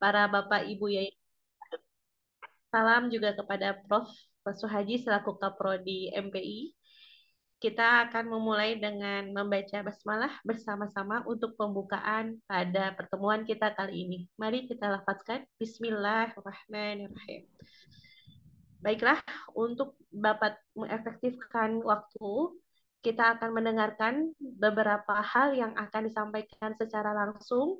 para Bapak Ibu ya. Salam juga kepada Prof. Suhaji selaku Kaprodi MPI. Kita akan memulai dengan membaca basmalah bersama-sama untuk pembukaan pada pertemuan kita kali ini. Mari kita lafazkan Bismillahirrahmanirrahim. Baiklah, untuk dapat mengefektifkan waktu, kita akan mendengarkan beberapa hal yang akan disampaikan secara langsung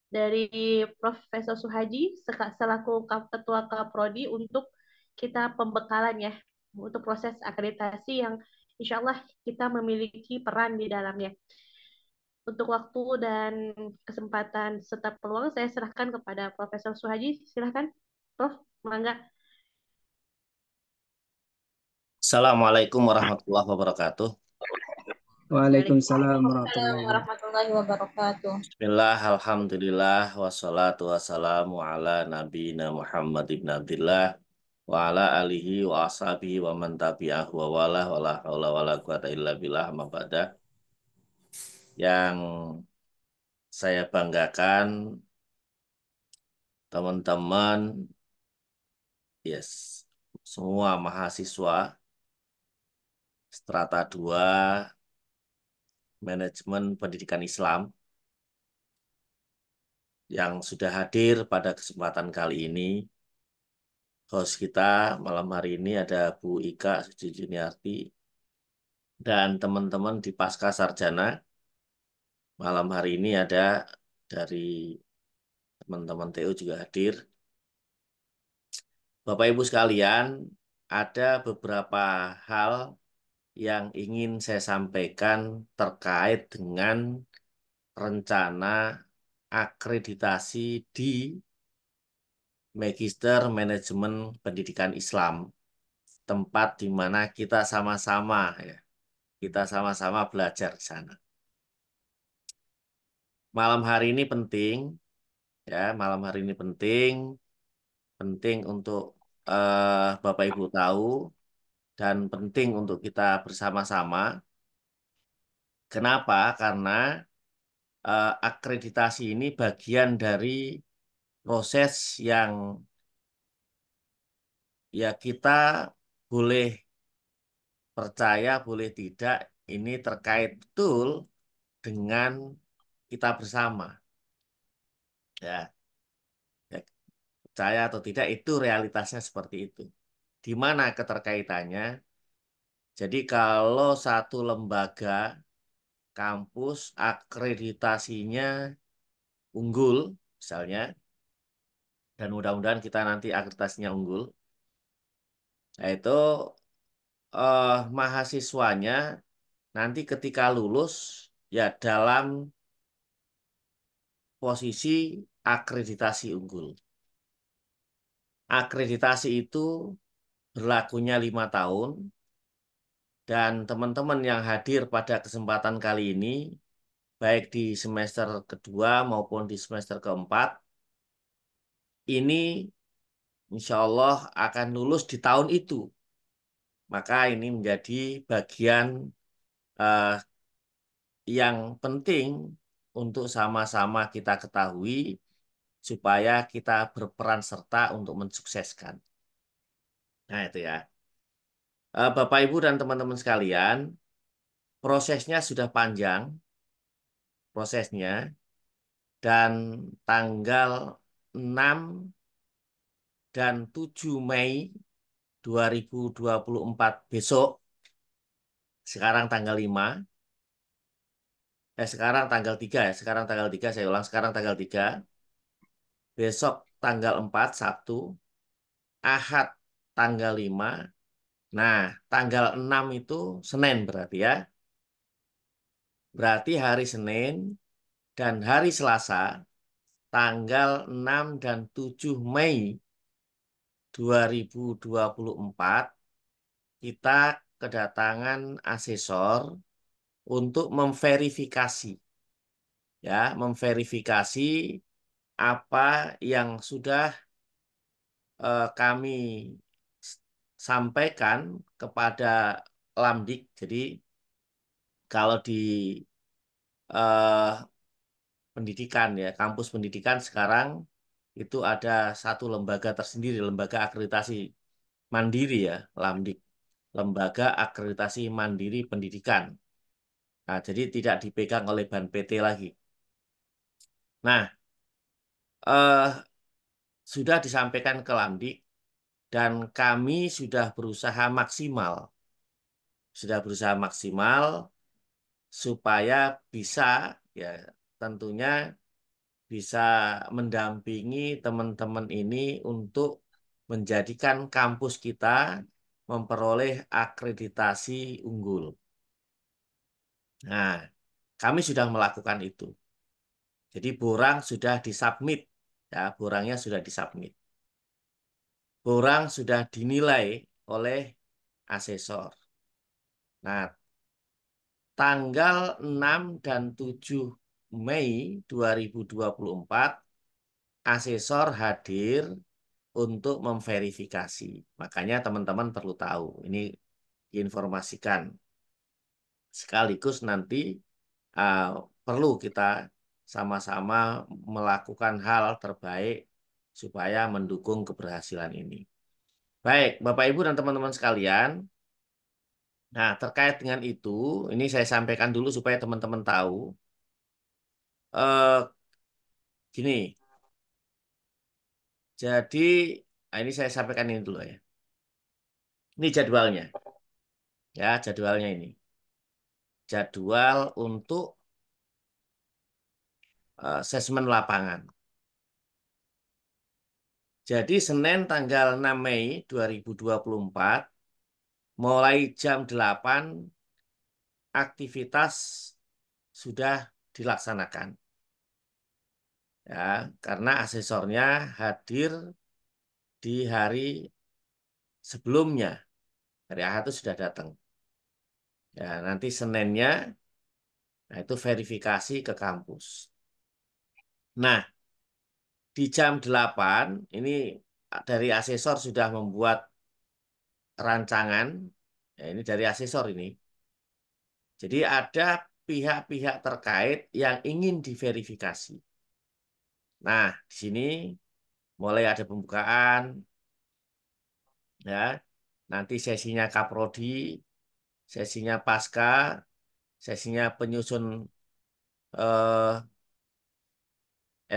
dari Profesor Suhaji selaku Ketua Kaprodi untuk kita pembekalan ya untuk proses akreditasi yang insya Allah kita memiliki peran di dalamnya. Untuk waktu dan kesempatan serta peluang saya serahkan kepada Profesor Suhaji. Silahkan, Prof. Mangga. Assalamualaikum warahmatullahi wabarakatuh. Waalaikumsalam Waalaikumsalam warahmatullahi wabarakatuh. warahmatullahi wabarakatuh. Bismillah, alhamdulillah, wassalatu wassalamu ala nabiyina Muhammad ibn Abdillah wa ala alihi wa ashabihi wa man tabi'ahu wa wala wa la hawla wa la quwata illa billah amma ba'da. Yang saya banggakan teman-teman, yes, semua mahasiswa strata 2 manajemen pendidikan Islam yang sudah hadir pada kesempatan kali ini. Host kita malam hari ini ada Bu Ika Suci Juniarti dan teman-teman di Pasca Sarjana. Malam hari ini ada dari teman-teman TU juga hadir. Bapak Ibu sekalian, ada beberapa hal yang ingin saya sampaikan terkait dengan rencana akreditasi di Magister Manajemen Pendidikan Islam, tempat di mana kita sama-sama ya, kita sama-sama belajar di sana. Malam hari ini penting, ya, malam hari ini penting untuk Bapak Ibu tahu dan penting untuk kita bersama-sama. Kenapa? Karena akreditasi ini bagian dari proses yang ya kita boleh percaya, boleh tidak, ini terkait betul dengan kita bersama. Ya, ya, percaya atau tidak itu realitasnya seperti itu. Di mana keterkaitannya? Jadi kalau satu lembaga kampus akreditasinya unggul, misalnya, dan mudah-mudahan kita nanti akreditasinya unggul, yaitu mahasiswanya nanti ketika lulus ya dalam posisi akreditasi unggul. Akreditasi itu berlakunya 5 tahun, dan teman-teman yang hadir pada kesempatan kali ini, baik di semester kedua maupun di semester keempat, ini insya Allah akan lulus di tahun itu. Maka ini menjadi bagian eh, yang penting untuk sama-sama kita ketahui supaya kita berperan serta untuk mensukseskan. Nah itu ya. Bapak, Ibu, dan teman-teman sekalian, prosesnya sudah panjang, prosesnya, dan tanggal 6 dan 7 Mei 2024 besok, sekarang tanggal 5, sekarang tanggal 3 ya, sekarang tanggal 3, saya ulang, sekarang tanggal 3, besok tanggal 4, Sabtu, Ahad tanggal 5, nah tanggal 6 itu Senin berarti ya, berarti hari Senin dan hari Selasa, tanggal 6 dan 7 Mei 2024, kita kedatangan asesor untuk memverifikasi, ya, memverifikasi apa yang sudah kami sampaikan kepada Lamdik. Jadi kalau di eh, pendidikan ya, kampus pendidikan sekarang itu ada satu lembaga tersendiri, lembaga akreditasi mandiri ya, Lamdik, Lembaga Akreditasi Mandiri Pendidikan. Nah, jadi tidak dipegang oleh Ban PT lagi. Nah, eh, sudah disampaikan ke Lamdik dan kami sudah berusaha maksimal supaya bisa ya tentunya bisa mendampingi teman-teman ini untuk menjadikan kampus kita memperoleh akreditasi unggul. Nah, kami sudah melakukan itu. Jadi borang sudah disubmit, ya, borangnya sudah disubmit. Borang sudah dinilai oleh asesor. Nah, tanggal 6 dan 7 Mei 2024, asesor hadir untuk memverifikasi. Makanya teman-teman perlu tahu, ini diinformasikan. Sekaligus nanti uh, perlu kita sama-sama melakukan hal terbaik supaya mendukung keberhasilan ini. Baik, Bapak Ibu dan teman-teman sekalian. Nah, terkait dengan itu, ini saya sampaikan dulu supaya teman-teman tahu. Eh, Gini, jadi ini saya sampaikan ini dulu ya. Ini jadwalnya, ya jadwalnya ini. Jadwal untuk asesmen lapangan. Jadi Senin tanggal 6 Mei 2024, mulai jam 8, aktivitas sudah dilaksanakan. Ya, karena asesornya hadir di hari sebelumnya. Hari Ahad itu sudah datang. Ya, nanti Seninnya, nah itu verifikasi ke kampus. Nah, di jam 8, ini dari asesor sudah membuat rancangan. Ya, ini dari asesor ini. Jadi ada pihak-pihak terkait yang ingin diverifikasi. Nah, di sini mulai ada pembukaan, ya. Nanti sesinya kaprodi, sesinya pasca, sesinya penyusun eh,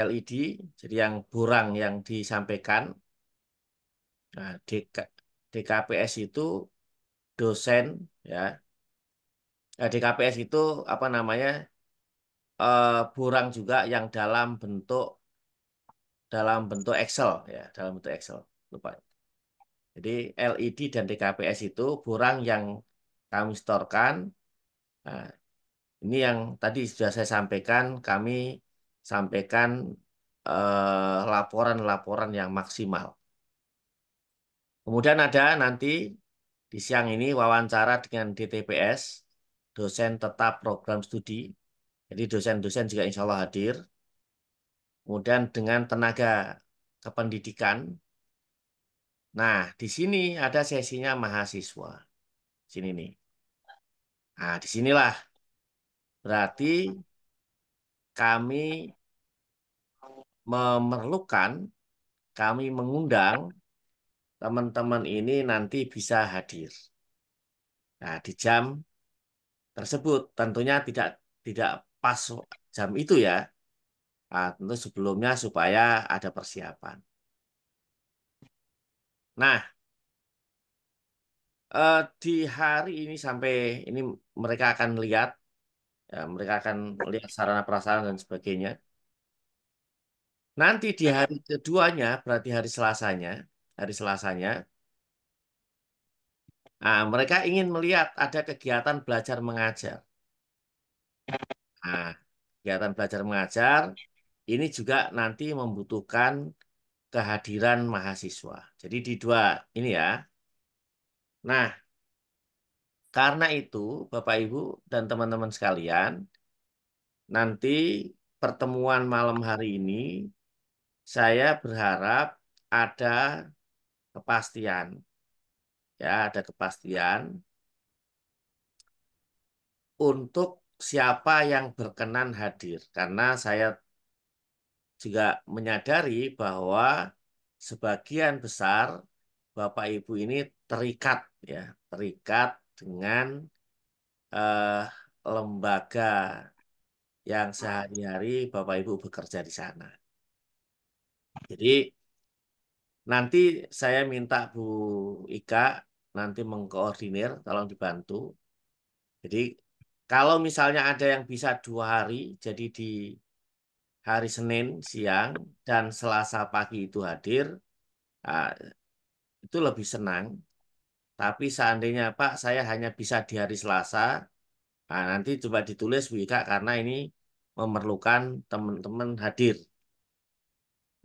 LED, jadi yang burang yang disampaikan. Nah, DKPS itu dosen, ya. DKPS itu apa namanya? Burang juga yang dalam bentuk Excel, ya, dalam bentuk Excel. Lupa. Jadi LED dan DKPS itu borang yang kami setorkan. Nah, ini yang tadi sudah saya sampaikan, kami sampaikan laporan-laporan yang maksimal. Kemudian ada nanti di siang ini wawancara dengan DTPS, dosen tetap program studi. Jadi dosen-dosen juga insya Allah hadir. Kemudian dengan tenaga kependidikan. Nah, di sini ada sesinya mahasiswa. Sini nih. Nah, disinilah berarti kami memerlukan, kami mengundang teman-teman ini nanti bisa hadir. Nah, di jam tersebut tentunya tidak tidak pas jam itu ya. Nah, tentu sebelumnya supaya ada persiapan. Nah, di hari ini sampai ini mereka akan lihat, ya, mereka akan melihat sarana prasarana dan sebagainya. Nanti di hari keduanya, berarti hari Selasanya, nah, mereka ingin melihat ada kegiatan belajar mengajar. Nah, kegiatan belajar mengajar ini juga nanti membutuhkan kehadiran mahasiswa. Jadi di dua ini ya. Nah, karena itu Bapak Ibu dan teman-teman sekalian, nanti pertemuan malam hari ini saya berharap ada kepastian, ya, ada kepastian untuk siapa yang berkenan hadir. Karena saya juga menyadari bahwa sebagian besar Bapak Ibu ini terikat ya, terikat dengan eh, lembaga yang sehari-hari Bapak Ibu bekerja di sana. Jadi nanti saya minta Bu Ika nanti mengkoordinir, tolong dibantu. Jadi kalau misalnya ada yang bisa 2 hari, jadi di hari Senin siang dan Selasa pagi itu hadir, ah, itu lebih senang. Tapi seandainya Pak, saya hanya bisa di hari Selasa, nah, nanti coba ditulis Bu Ika karena ini memerlukan teman-teman hadir.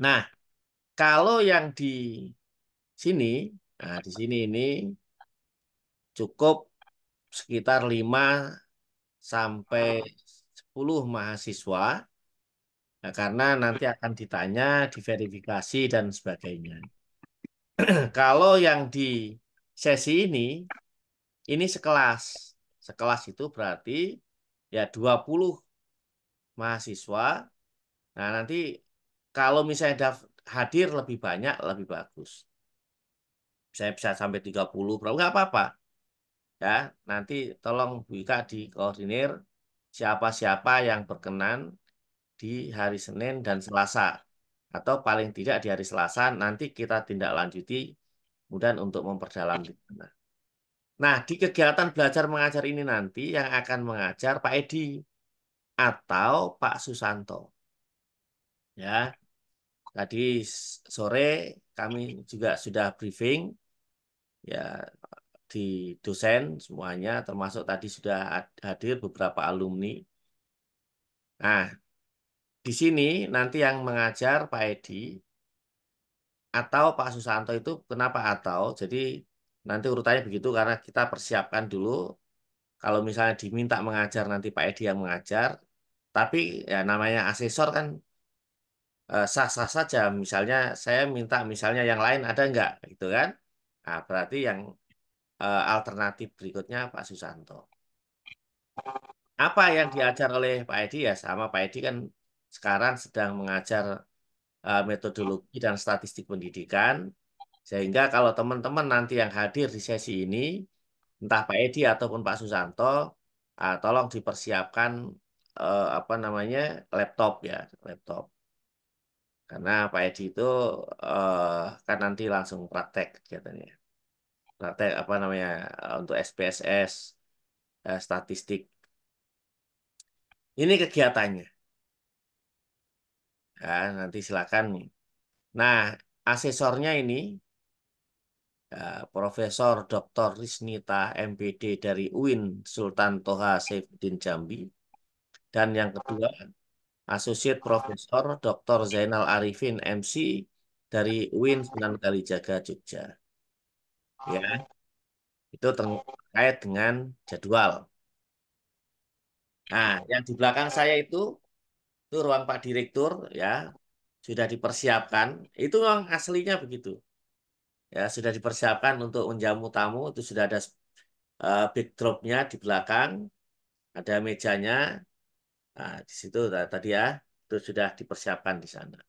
Nah, kalau yang di sini, nah di sini ini cukup sekitar 5 sampai 10 mahasiswa, nah, karena nanti akan ditanya, diverifikasi dan sebagainya. Kalau yang di sesi ini sekelas. Sekelas itu berarti ya 20 mahasiswa. Nah, nanti kalau misalnya hadir lebih banyak, lebih bagus. Saya bisa sampai 30, berapa nggak apa-apa. Ya, nanti tolong Bu Ika dikoordinir siapa-siapa yang berkenan di hari Senin dan Selasa. Atau paling tidak di hari Selasa, nanti kita tindak lanjuti kemudian untuk memperdalam di sana. Nah, di kegiatan belajar mengajar ini nanti yang akan mengajar Pak Edi atau Pak Susanto. Ya, tadi sore kami juga sudah briefing ya di dosen semuanya, termasuk tadi sudah hadir beberapa alumni. Nah, di sini nanti yang mengajar Pak Edi atau Pak Susanto itu kenapa atau? Jadi nanti urutannya begitu karena kita persiapkan dulu. Kalau misalnya diminta mengajar nanti Pak Edi yang mengajar, tapi ya namanya asesor kan sah-sah saja. Misalnya saya minta misalnya yang lain ada nggak gitu kan? Nah, berarti yang alternatif berikutnya Pak Susanto. Apa yang diajar oleh Pak Edi ya sama Pak Edi kan sekarang sedang mengajar metodologi dan statistik pendidikan. Sehingga kalau teman-teman nanti yang hadir di sesi ini, entah Pak Edi ataupun Pak Susanto, tolong dipersiapkan apa namanya laptop ya, laptop. Karena Pak Edi itu kan nanti langsung praktek katanya. Praktek apa namanya untuk SPSS, statistik. Ini kegiatannya. Ya, nanti silakan. Nah, asesornya ini Profesor Dr. Risnita MPD dari UIN Sultan Toha Saifuddin Jambi. Dan yang kedua, Associate Profesor Dr. Zainal Arifin MC dari UIN Sunan Kalijaga Jogja. Ya, itu terkait dengan jadwal. Nah, yang di belakang saya itu ruang Pak Direktur ya, sudah dipersiapkan. Itu memang aslinya begitu. Ya, sudah dipersiapkan untuk menjamu tamu, itu sudah ada backdropnya di belakang, ada mejanya. Nah, di situ tadi ya, itu sudah dipersiapkan di sana.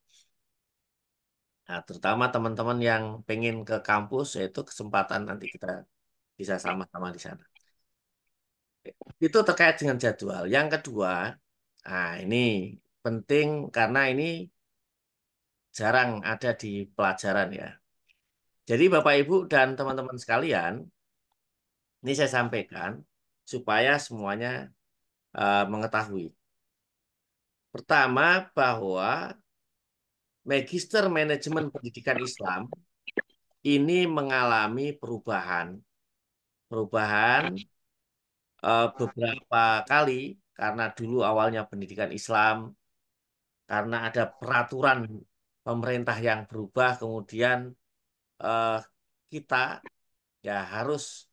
Nah, terutama teman-teman yang pengen ke kampus, yaitu kesempatan nanti kita bisa sama-sama di sana. Itu terkait dengan jadwal. Yang kedua, nah ini penting karena ini jarang ada di pelajaran ya. Jadi Bapak Ibu dan teman-teman sekalian, ini saya sampaikan supaya semuanya mengetahui. Pertama, bahwa Magister Manajemen Pendidikan Islam ini mengalami perubahan. Perubahan beberapa kali karena dulu awalnya pendidikan Islam, karena ada peraturan pemerintah yang berubah, kemudian eh, kita ya harus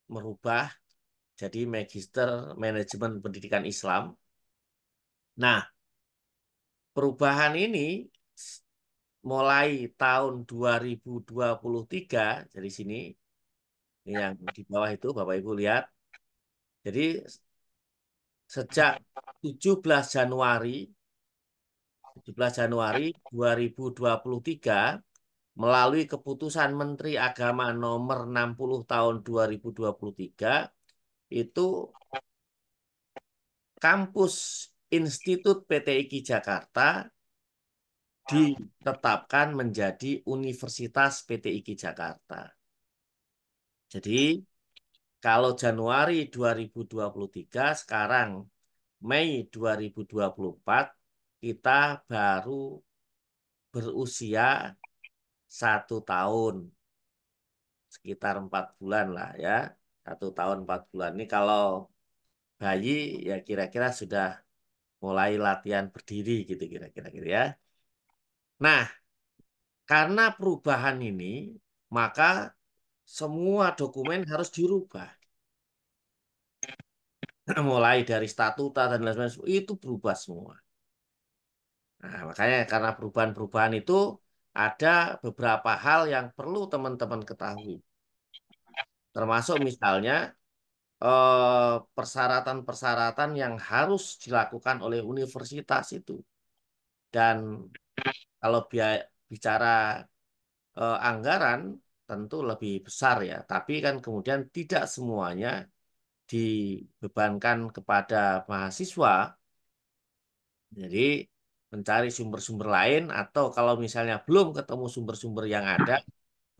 merubah jadi Magister Manajemen Pendidikan Islam. Nah, perubahan ini mulai tahun 2023 dari sini, ini yang di bawah itu Bapak Ibu lihat. Jadi sejak 17 Januari 17 Januari 2023 melalui keputusan Menteri Agama nomor 60 tahun 2023 itu kampus Institut PTIQ Jakarta ditetapkan menjadi Universitas PTIQ Jakarta. Jadi kalau Januari 2023, sekarang Mei 2024, kita baru berusia 1 tahun, sekitar 4 bulan lah ya. 1 tahun 4 bulan. Ini kalau bayi ya kira-kira sudah mulai latihan berdiri gitu kira-kira gitu ya. Nah, karena perubahan ini, maka semua dokumen harus dirubah. Mulai dari statuta dan lain sebagainya, itu berubah semua. Nah, makanya karena perubahan-perubahan itu ada beberapa hal yang perlu teman-teman ketahui. Termasuk misalnya persyaratan-persyaratan yang harus dilakukan oleh universitas itu. Dan kalau bicara anggaran tentu lebih besar ya, tapi kan kemudian tidak semuanya dibebankan kepada mahasiswa. Jadi mencari sumber-sumber lain atau kalau misalnya belum ketemu sumber-sumber yang ada,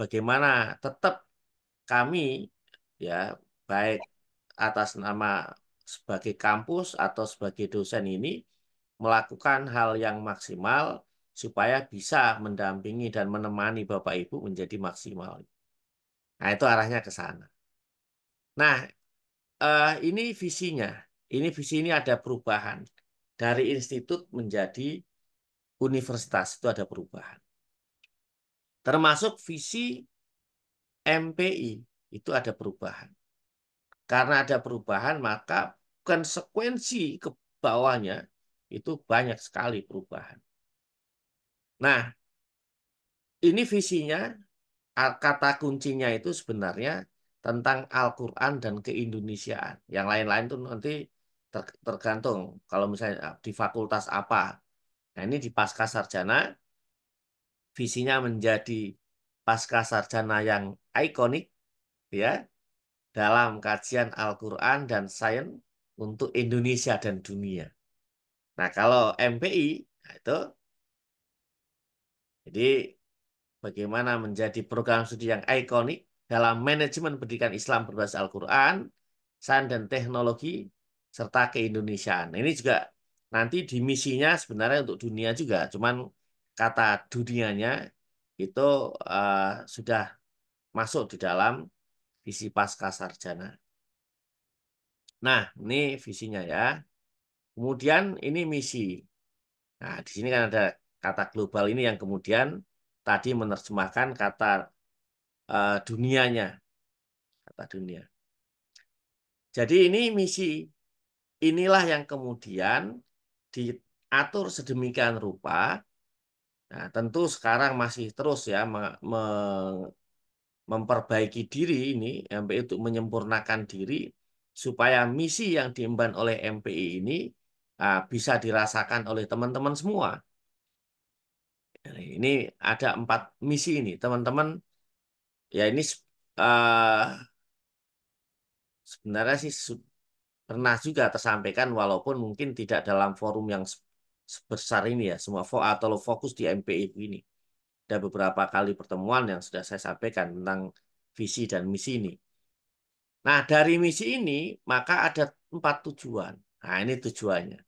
bagaimana tetap kami ya baik atas nama sebagai kampus atau sebagai dosen ini melakukan hal yang maksimal supaya bisa mendampingi dan menemani Bapak Ibu menjadi maksimal. Nah, itu arahnya ke sana. Nah, ini visinya. Ini visi ini ada perubahan. Dari institut menjadi universitas itu ada perubahan. Termasuk visi MPI itu ada perubahan. Karena ada perubahan, maka konsekuensi ke bawahnya itu banyak sekali perubahan. Nah, ini visinya, kata kuncinya itu sebenarnya tentang Al-Quran dan keindonesiaan. Yang lain-lain itu nanti tergantung kalau misalnya di fakultas apa. Nah, ini di pasca sarjana, visinya menjadi pasca sarjana yang ikonik ya dalam kajian Al-Quran dan sains untuk Indonesia dan dunia. Nah, kalau MPI, nah itu jadi bagaimana menjadi program studi yang ikonik dalam manajemen pendidikan Islam berbasis Al-Quran, sains dan teknologi, serta keindonesiaan. Nah, ini juga nanti di misinya sebenarnya untuk dunia juga, cuman kata dunianya itu sudah masuk di dalam visi pasca sarjana. Nah, ini visinya ya. Kemudian ini misi. Nah, di sini kan ada kata global ini yang kemudian tadi menerjemahkan kata dunianya, kata dunia. Jadi ini misi. Inilah yang kemudian diatur sedemikian rupa. Nah, tentu sekarang masih terus ya memperbaiki diri ini MPI untuk menyempurnakan diri supaya misi yang diemban oleh MPI ini bisa dirasakan oleh teman-teman semua. Ini ada 4 misi ini, teman-teman. Ya ini sebenarnya sih pernah juga tersampaikan walaupun mungkin tidak dalam forum yang sebesar ini ya, semua atau fokus di MPI ini. Ada beberapa kali pertemuan yang sudah saya sampaikan tentang visi dan misi ini. Nah, dari misi ini maka ada 4 tujuan. Nah, ini tujuannya.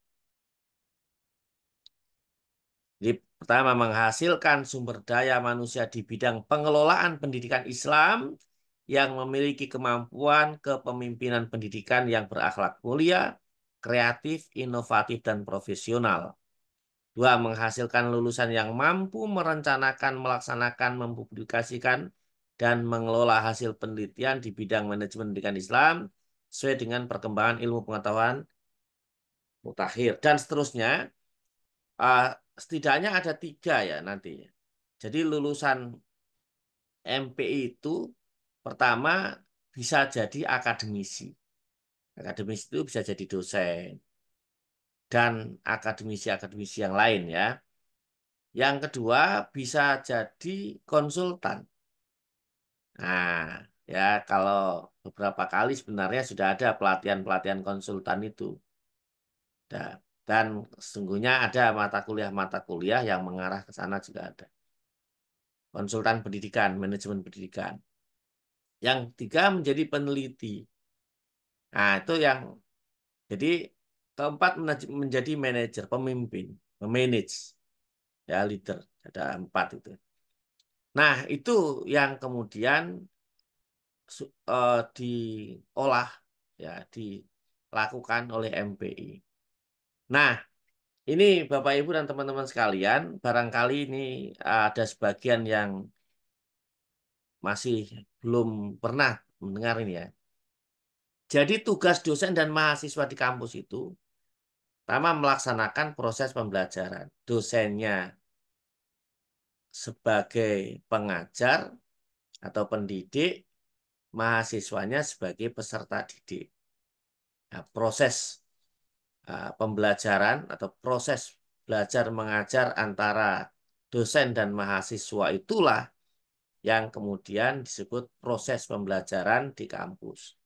Jadi, pertama, menghasilkan sumber daya manusia di bidang pengelolaan pendidikan Islam yang memiliki kemampuan kepemimpinan pendidikan yang berakhlak mulia, kreatif, inovatif, dan profesional. 2, menghasilkan lulusan yang mampu merencanakan, melaksanakan, mempublikasikan, dan mengelola hasil penelitian di bidang manajemen pendidikan Islam sesuai dengan perkembangan ilmu pengetahuan mutakhir, dan seterusnya. Uh, Setidaknya ada 3 ya nantinya. Jadi lulusan MPI itu pertama bisa jadi akademisi. Akademisi itu bisa jadi dosen dan akademisi-akademisi yang lain ya. Yang kedua bisa jadi konsultan. Nah, ya kalau beberapa kali sebenarnya sudah ada pelatihan-pelatihan konsultan itu. Dan sesungguhnya ada mata kuliah yang mengarah ke sana juga ada. Konsultan pendidikan, manajemen pendidikan. Yang tiga menjadi peneliti. Nah, itu yang jadi keempat menjadi manajer, pemimpin, memanage, ya leader. Ada empat itu. Nah, itu yang kemudian diolah, ya, dilakukan oleh MPI. Nah, ini Bapak Ibu dan teman-teman sekalian, barangkali ini ada sebagian yang masih belum pernah mendengar ini ya. Jadi tugas dosen dan mahasiswa di kampus itu pertama melaksanakan proses pembelajaran. Dosennya sebagai pengajar atau pendidik, mahasiswanya sebagai peserta didik. Nah, proses pembelajaran atau proses belajar mengajar antara dosen dan mahasiswa itulah yang kemudian disebut proses pembelajaran di kampus.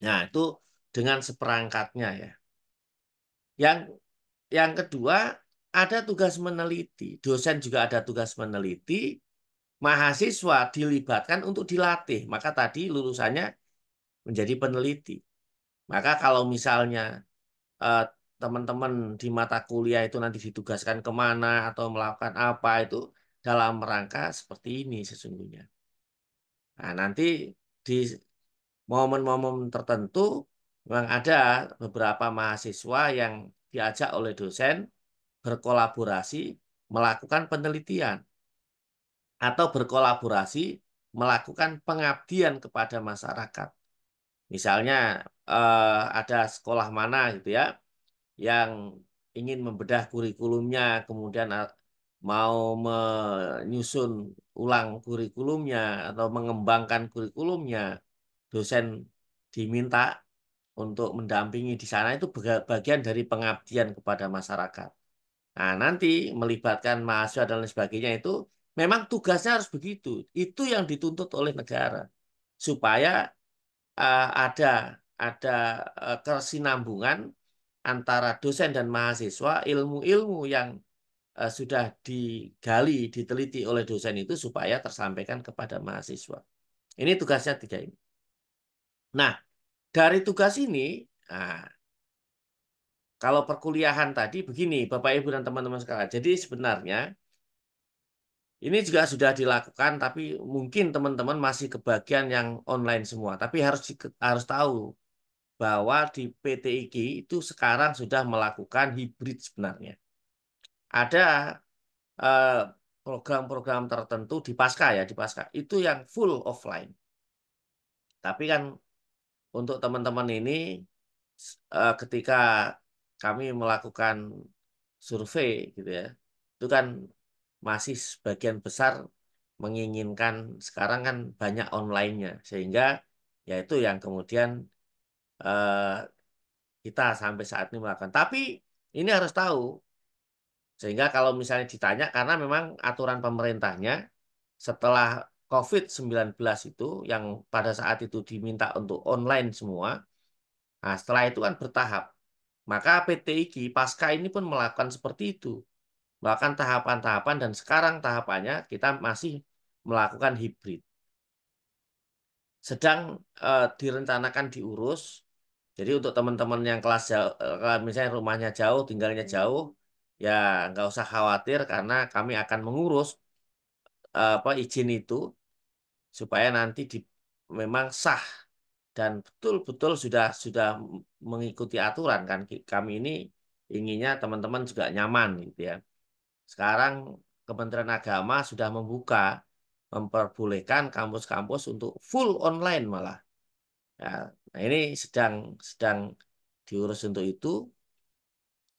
Nah, itu dengan seperangkatnya ya. Yang yang kedua ada tugas meneliti. Dosen juga ada tugas meneliti, mahasiswa dilibatkan untuk dilatih. Maka tadi lulusannya menjadi peneliti. Maka kalau misalnya eh, teman-teman di mata kuliah itu nanti ditugaskan kemana atau melakukan apa itu dalam rangka seperti ini sesungguhnya. Nah, nanti di momen-momen tertentu memang ada beberapa mahasiswa yang diajak oleh dosen berkolaborasi melakukan penelitian atau berkolaborasi melakukan pengabdian kepada masyarakat. Misalnya ada sekolah mana gitu ya yang ingin membedah kurikulumnya, kemudian mau menyusun ulang kurikulumnya atau mengembangkan kurikulumnya, dosen diminta untuk mendampingi di sana itu bagian dari pengabdian kepada masyarakat. Nah, nanti melibatkan mahasiswa dan lain sebagainya itu memang tugasnya harus begitu. Itu yang dituntut oleh negara supaya ada kesinambungan antara dosen dan mahasiswa, ilmu-ilmu yang sudah digali, diteliti oleh dosen itu supaya tersampaikan kepada mahasiswa. Ini tugasnya tiga ini. Nah, dari tugas ini, nah, kalau perkuliahan tadi begini, Bapak Ibu dan teman-teman sekalian. Jadi sebenarnya ini juga sudah dilakukan, tapi mungkin teman-teman masih kebagian yang online semua. Tapi harus tahu bahwa di PTIG itu sekarang sudah melakukan hibrid sebenarnya. Ada eh, program-program tertentu di Pasca ya, di Pasca itu yang full offline. Tapi kan untuk teman-teman ini ketika kami melakukan survei gitu ya, itu kan masih sebagian besar menginginkan sekarang kan banyak online-nya sehingga ya itu yang kemudian eh, kita sampai saat ini melakukan. Tapi ini harus tahu sehingga kalau misalnya ditanya karena memang aturan pemerintahnya setelah COVID-19 itu yang pada saat itu diminta untuk online semua, nah setelah itu kan bertahap. Maka PTIG pasca ini pun melakukan seperti itu. Melakukan tahapan-tahapan dan sekarang tahapannya kita masih melakukan hibrid. Sedang direncanakan diurus. Jadi untuk teman-teman yang kelas jauh, misalnya rumahnya jauh, tinggalnya jauh, ya nggak usah khawatir karena kami akan mengurus apa izin itu supaya nanti memang sah dan betul-betul sudah mengikuti aturan kan. Kami ini inginnya teman-teman juga nyaman gitu ya. Sekarang Kementerian Agama sudah memperbolehkan kampus-kampus untuk full online malah. Ya, nah ini sedang sedang diurus untuk itu.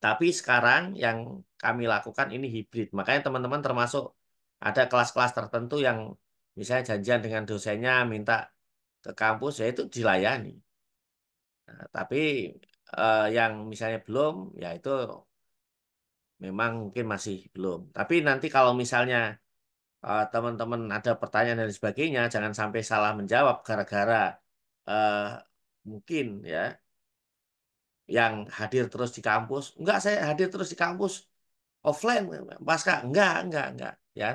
Tapi sekarang yang kami lakukan ini hibrid. Makanya teman-teman termasuk ada kelas-kelas tertentu yang misalnya janjian dengan dosennya minta ke kampus ya itu dilayani. Nah, tapi yang misalnya belum ya itu memang mungkin masih belum. Tapi nanti kalau misalnya teman-teman ada pertanyaan dan sebagainya, jangan sampai salah menjawab gara-gara eh, mungkin ya yang hadir terus di kampus. Enggak, saya hadir terus di kampus offline, pasca. Enggak. Ya,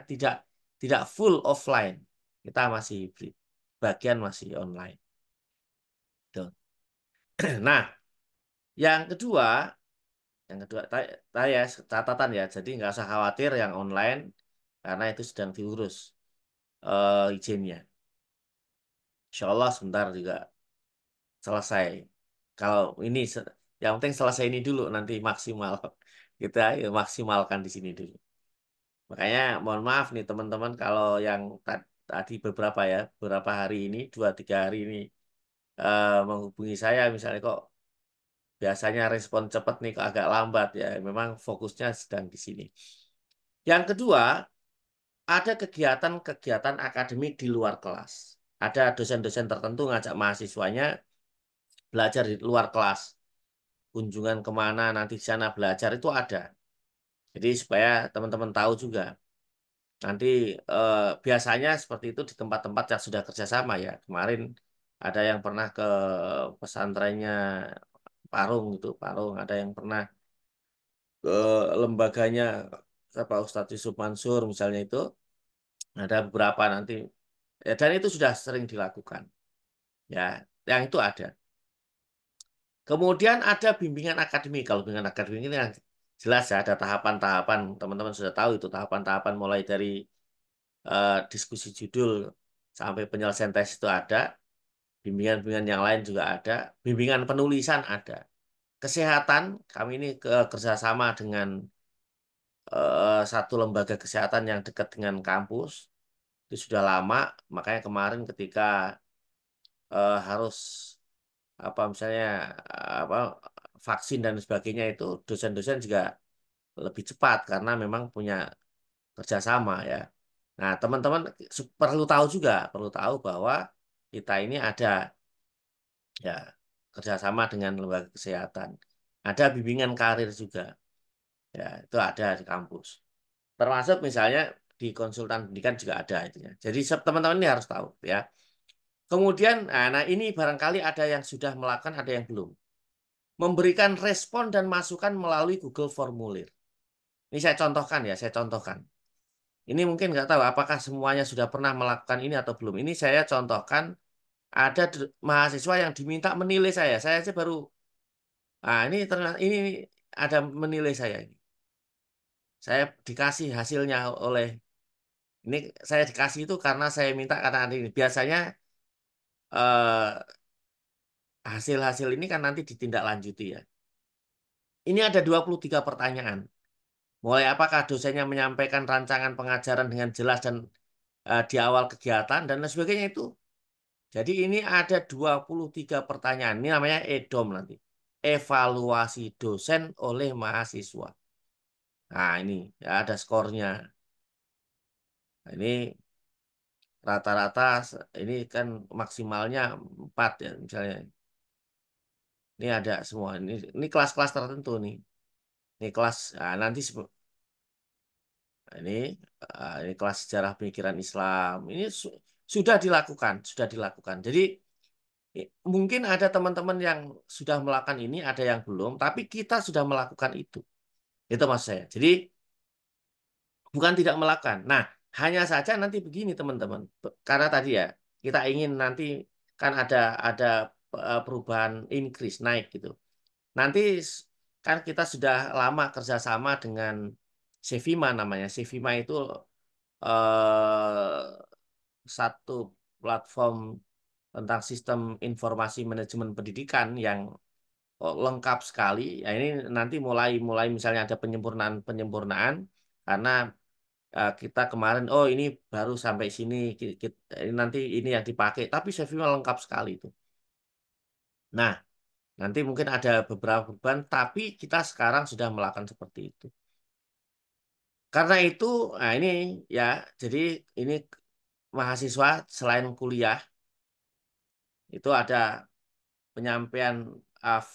tidak full offline. Kita masih hybrid. Bagian masih online. Tuh. Nah, yang kedua, saya catatan ya. Jadi nggak usah khawatir yang online karena itu sedang diurus izinnya. Insya Allah sebentar juga selesai. Kalau ini yang penting selesai ini dulu nanti maksimal. Kita ya, maksimalkan di sini dulu. Makanya mohon maaf nih teman-teman kalau yang tadi beberapa hari ini, 2-3 hari ini menghubungi saya misalnya kok biasanya respon cepat nih kok agak lambat ya. Memang fokusnya sedang di sini. Yang kedua, ada kegiatan-kegiatan akademik di luar kelas. Ada dosen-dosen tertentu ngajak mahasiswanya belajar di luar kelas. Kunjungan kemana nanti di sana belajar itu ada. Jadi supaya teman-teman tahu juga. Nanti biasanya seperti itu di tempat-tempat yang sudah kerjasama ya. Kemarin ada yang pernah ke pesantrennya Parung itu, Parung. Ada yang pernah ke lembaganya apa Ustadz Yusuf Mansur misalnya itu. Ada beberapa nanti. Ya, dan itu sudah sering dilakukan. Ya, yang itu ada. Kemudian ada bimbingan akademik. Kalau bimbingan akademik ini yang jelas ya ada tahapan-tahapan. Teman-teman sudah tahu itu tahapan-tahapan mulai dari diskusi judul sampai penyelesaian tes itu ada. Bimbingan-bimbingan yang lain juga ada. Bimbingan penulisan ada. Kesehatan, kami ini kerjasama dengan satu lembaga kesehatan yang dekat dengan kampus. Itu sudah lama, makanya kemarin ketika harus apa misalnya apa vaksin dan sebagainya itu dosen-dosen juga lebih cepat karena memang punya kerjasama ya. Nah, teman-teman perlu tahu bahwa kita ini ada ya kerjasama dengan lembaga kesehatan. Ada bimbingan karir juga, ya itu ada di kampus. Termasuk misalnya di konsultan pendidikan juga ada itu ya. Jadi teman-teman ini harus tahu ya. Kemudian, nah ini barangkali ada yang sudah melakukan, ada yang belum. Memberikan respon dan masukan melalui Google Formulir. Ini saya contohkan ya, saya contohkan. Ini mungkin nggak tahu apakah semuanya sudah pernah melakukan ini atau belum. Ini saya contohkan ada mahasiswa yang diminta menilai saya. Saya aja baru, ah ini ternyata ini ada menilai saya ini. Saya dikasih hasilnya oleh ini saya dikasih itu karena saya minta karena ini biasanya eh, hasil-hasil ini kan nanti ditindaklanjuti ya. Ini ada 23 pertanyaan. Mulai apakah dosennya menyampaikan rancangan pengajaran dengan jelas dan di awal kegiatan dan lain sebagainya itu. Jadi ini ada 23 pertanyaan. Ini namanya EDOM nanti. Evaluasi dosen oleh mahasiswa. Nah ini ya ada skornya. Nah, ini rata-rata ini kan maksimalnya 4 ya misalnya. Ini ada semua. Ini kelas-kelas tertentu nih. Ini kelas nanti ini kelas sejarah pemikiran Islam. Ini sudah dilakukan, sudah dilakukan. Jadi mungkin ada teman-teman yang sudah melakukan ini, ada yang belum, tapi kita sudah melakukan itu. Itu maksud saya. Jadi bukan tidak melakukan. Nah, hanya saja nanti begini teman-teman. Karena tadi ya, kita ingin nanti kan ada perubahan increase naik gitu. Nanti kan kita sudah lama kerjasama dengan Sevima namanya. Sevima itu satu platform tentang sistem informasi manajemen pendidikan yang lengkap sekali. Ya ini nanti mulai mulai misalnya ada penyempurnaan karena kita kemarin oh ini baru sampai sini ini nanti ini yang dipakai tapi Sevima lengkap sekali itu. Nah, nanti mungkin ada beberapa perubahan tapi kita sekarang sudah melakukan seperti itu. Karena itu, nah ini ya, jadi ini mahasiswa selain kuliah itu ada penyampaian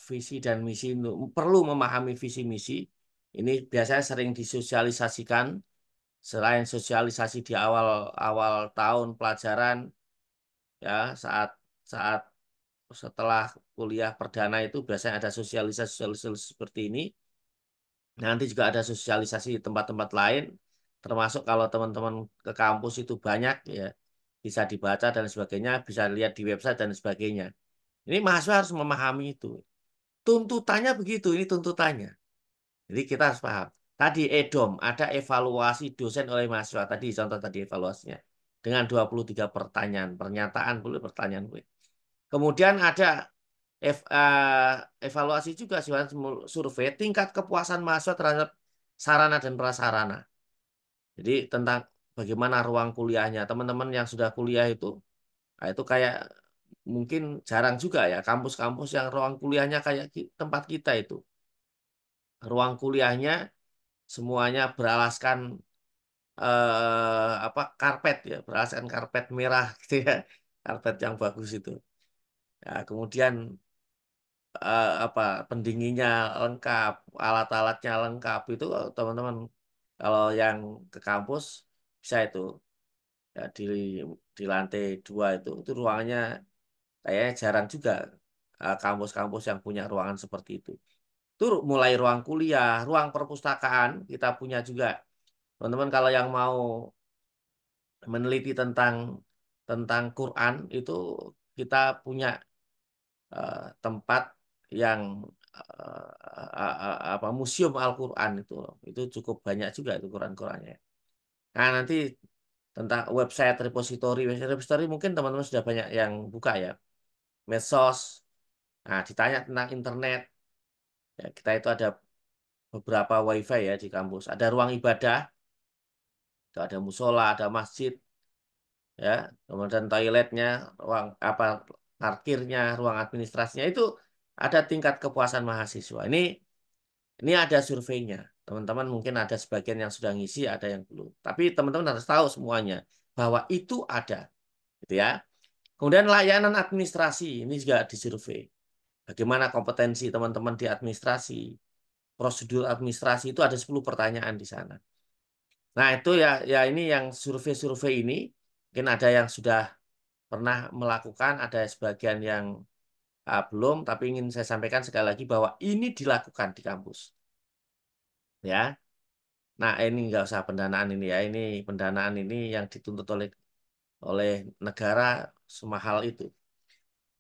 visi dan misi perlu memahami visi misi Ini biasanya sering disosialisasikan. Selain sosialisasi di awal-awal tahun pelajaran, ya saat saat setelah kuliah perdana itu biasanya ada sosialisasi seperti ini. Nanti juga ada sosialisasi di tempat-tempat lain, termasuk kalau teman-teman ke kampus itu banyak, ya bisa dibaca dan sebagainya, bisa lihat di website dan sebagainya. Ini mahasiswa harus memahami itu. Tuntutannya begitu, ini tuntutannya. Jadi kita harus paham. Tadi EDOM, ada evaluasi dosen oleh mahasiswa. Tadi contoh tadi evaluasinya. Dengan 23 pertanyaan, pernyataan boleh, pertanyaan boleh. Kemudian ada evaluasi juga survei tingkat kepuasan mahasiswa terhadap sarana dan prasarana. Jadi tentang bagaimana ruang kuliahnya. Teman-teman yang sudah kuliah itu, nah itu kayak mungkin jarang juga ya kampus-kampus yang ruang kuliahnya kayak tempat kita itu. Ruang kuliahnya semuanya beralaskan apa karpet ya, beralaskan karpet merah gitu ya. Karpet yang bagus itu. Ya, kemudian apa pendinginnya lengkap, alat-alatnya lengkap itu teman-teman kalau yang ke kampus bisa itu ya di lantai 2 itu ruangannya kayaknya jarang juga kampus-kampus yang punya ruangan seperti itu. Itu mulai ruang kuliah, ruang perpustakaan kita punya juga. Teman-teman kalau yang mau meneliti tentang tentang Quran itu kita punya tempat yang apa museum Al-Quran itu cukup banyak juga itu Quran-Qurannya. Nah nanti tentang website repository mungkin teman-teman sudah banyak yang buka ya, medsos. Nah ditanya tentang internet, ya, kita itu ada beberapa wifi ya di kampus. Ada ruang ibadah, itu ada musola, ada masjid, ya, kemudian toiletnya, ruang apa parkirnya, ruang administrasinya itu ada tingkat kepuasan mahasiswa. Ini ada surveinya. Teman-teman mungkin ada sebagian yang sudah ngisi, ada yang belum. Tapi teman-teman harus tahu semuanya bahwa itu ada, gitu ya. Kemudian layanan administrasi ini juga disurvei. Bagaimana kompetensi teman-teman di administrasi, prosedur administrasi itu ada 10 pertanyaan di sana. Nah, itu ya ya ini yang survei-survei ini mungkin ada yang sudah pernah melakukan, ada sebagian yang belum, tapi ingin saya sampaikan sekali lagi bahwa ini dilakukan di kampus. Ya. Nah, ini nggak usah pendanaan ini ya. Ini pendanaan ini yang dituntut oleh negara semahal itu.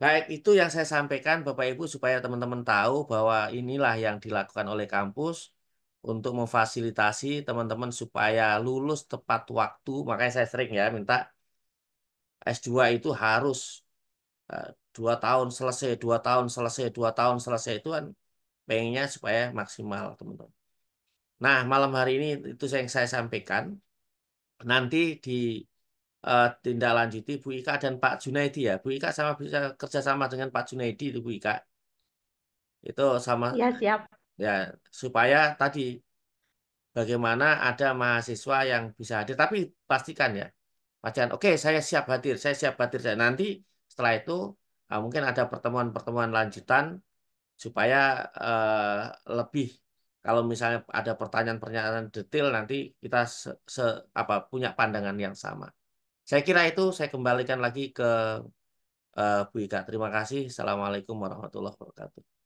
Baik, itu yang saya sampaikan Bapak Ibu supaya teman-teman tahu bahwa inilah yang dilakukan oleh kampus untuk memfasilitasi teman-teman supaya lulus tepat waktu. Makanya saya sering ya minta S2 itu harus 2 tahun selesai, 2 tahun selesai, 2 tahun selesai itu kan pengennya supaya maksimal teman-teman. Nah, malam hari ini itu yang saya sampaikan. Nanti di tindak lanjuti Bu Ika dan Pak Junaidi ya. Bu Ika sama bisa kerjasama dengan Pak Junaidi itu Bu Ika. Itu sama Ya, siap. ya supaya tadi bagaimana ada mahasiswa yang bisa hadir. Tapi pastikan ya, pastikan. Oke, saya siap hadir, saya siap hadir. Nanti setelah itu mungkin ada pertemuan-pertemuan lanjutan supaya lebih kalau misalnya ada pertanyaan-pertanyaan detail nanti kita apa punya pandangan yang sama. Saya kira itu saya kembalikan lagi ke Bu Ika. Terima kasih. Assalamualaikum warahmatullahi wabarakatuh.